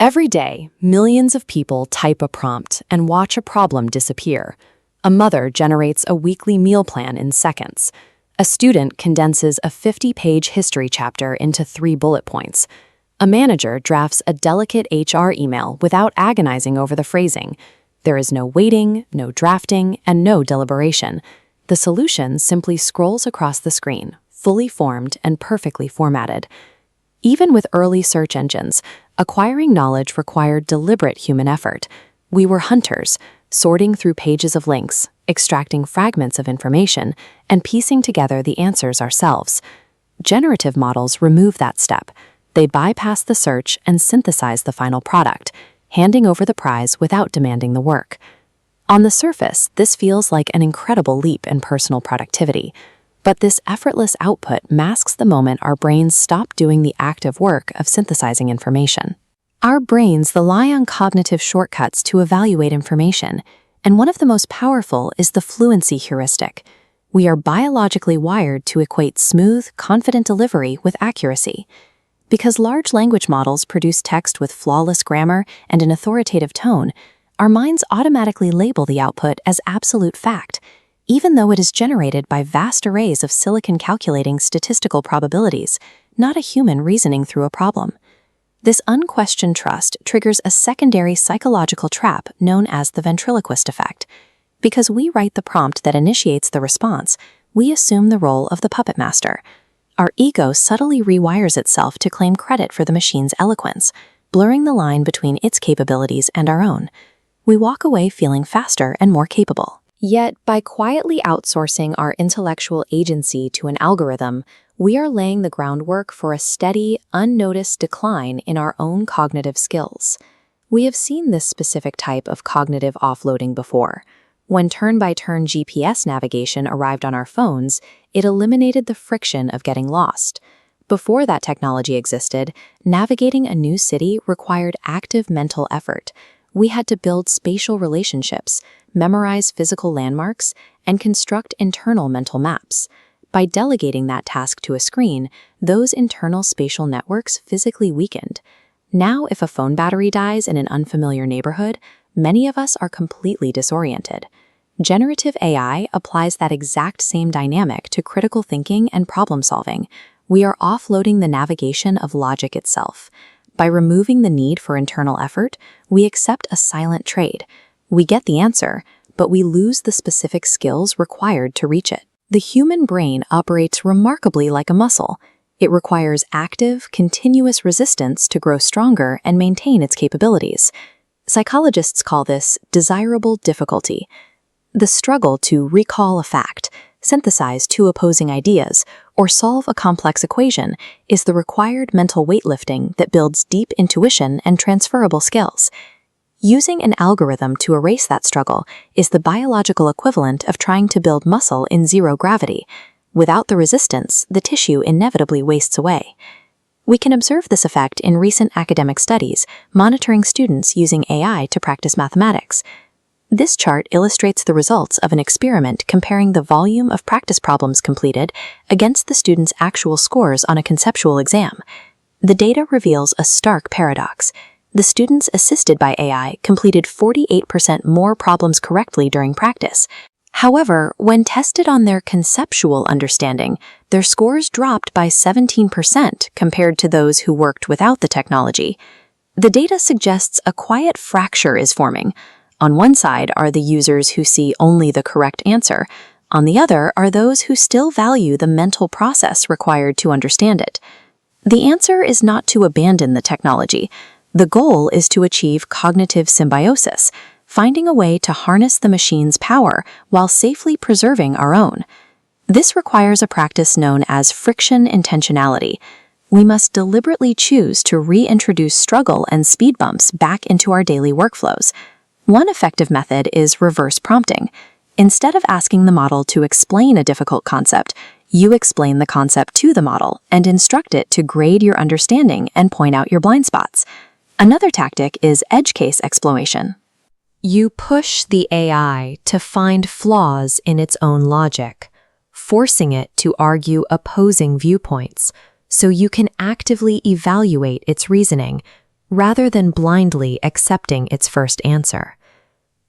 Every day, millions of people type a prompt and watch a problem disappear. A mother generates a weekly meal plan in seconds. A student condenses a 50-page history chapter into 3 bullet points. A manager drafts a delicate HR email without agonizing over the phrasing. There is no waiting, no drafting, and no deliberation. The solution simply scrolls across the screen, fully formed and perfectly formatted. Even with early search engines, acquiring knowledge required deliberate human effort. We were hunters, sorting through pages of links, extracting fragments of information, and piecing together the answers ourselves. Generative models remove that step. They bypass the search and synthesize the final product, handing over the prize without demanding the work. On the surface, this feels like an incredible leap in personal productivity. But this effortless output masks the moment our brains stop doing the active work of synthesizing information. Our brains rely on cognitive shortcuts to evaluate information, and one of the most powerful is the fluency heuristic. We are biologically wired to equate smooth, confident delivery with accuracy. Because large language models produce text with flawless grammar and an authoritative tone, our minds automatically label the output as absolute fact, even though it is generated by vast arrays of silicon calculating statistical probabilities, not a human reasoning through a problem. This unquestioned trust triggers a secondary psychological trap known as the ventriloquist effect. Because we write the prompt that initiates the response, we assume the role of the puppet master. Our ego subtly rewires itself to claim credit for the machine's eloquence, blurring the line between its capabilities and our own. We walk away feeling faster and more capable. Yet, by quietly outsourcing our intellectual agency to an algorithm, we are laying the groundwork for a steady, unnoticed decline in our own cognitive skills. We have seen this specific type of cognitive offloading before. When turn-by-turn GPS navigation arrived on our phones, it eliminated the friction of getting lost. Before that technology existed, navigating a new city required active mental effort. We had to build spatial relationships, memorize physical landmarks, and construct internal mental maps. By delegating that task to a screen, those internal spatial networks physically weakened. Now, if a phone battery dies in an unfamiliar neighborhood, many of us are completely disoriented. Generative AI applies that exact same dynamic to critical thinking and problem solving. We are offloading the navigation of logic itself. By removing the need for internal effort, we accept a silent trade. We get the answer, but we lose the specific skills required to reach it. The human brain operates remarkably like a muscle. It requires active, continuous resistance to grow stronger and maintain its capabilities. Psychologists call this desirable difficulty. The struggle to recall a fact, synthesize 2 opposing ideas, or solve a complex equation is the required mental weightlifting that builds deep intuition and transferable skills. Using an algorithm to erase that struggle is the biological equivalent of trying to build muscle in zero gravity. Without the resistance, the tissue inevitably wastes away. We can observe this effect in recent academic studies, monitoring students using AI to practice mathematics. This chart illustrates the results of an experiment comparing the volume of practice problems completed against the students' actual scores on a conceptual exam. The data reveals a stark paradox. The students assisted by AI completed 48% more problems correctly during practice. However, when tested on their conceptual understanding, their scores dropped by 17% compared to those who worked without the technology. The data suggests a quiet fracture is forming. On one side are the users who see only the correct answer. On the other are those who still value the mental process required to understand it. The answer is not to abandon the technology. The goal is to achieve cognitive symbiosis, finding a way to harness the machine's power while safely preserving our own. This requires a practice known as friction intentionality. We must deliberately choose to reintroduce struggle and speed bumps back into our daily workflows. One effective method is reverse prompting. Instead of asking the model to explain a difficult concept, you explain the concept to the model and instruct it to grade your understanding and point out your blind spots. Another tactic is edge case exploration. You push the AI to find flaws in its own logic, forcing it to argue opposing viewpoints, so you can actively evaluate its reasoning, rather than blindly accepting its first answer.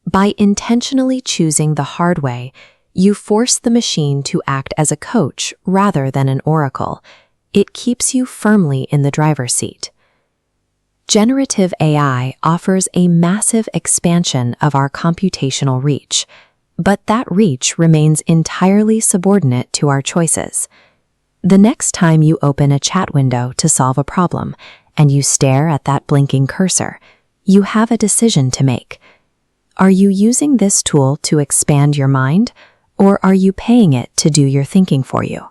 By intentionally choosing the hard way, you force the machine to act as a coach rather than an oracle. It keeps you firmly in the driver's seat. Generative AI offers a massive expansion of our computational reach, but that reach remains entirely subordinate to our choices. The next time you open a chat window to solve a problem and you stare at that blinking cursor, you have a decision to make. Are you using this tool to expand your mind, or are you paying it to do your thinking for you?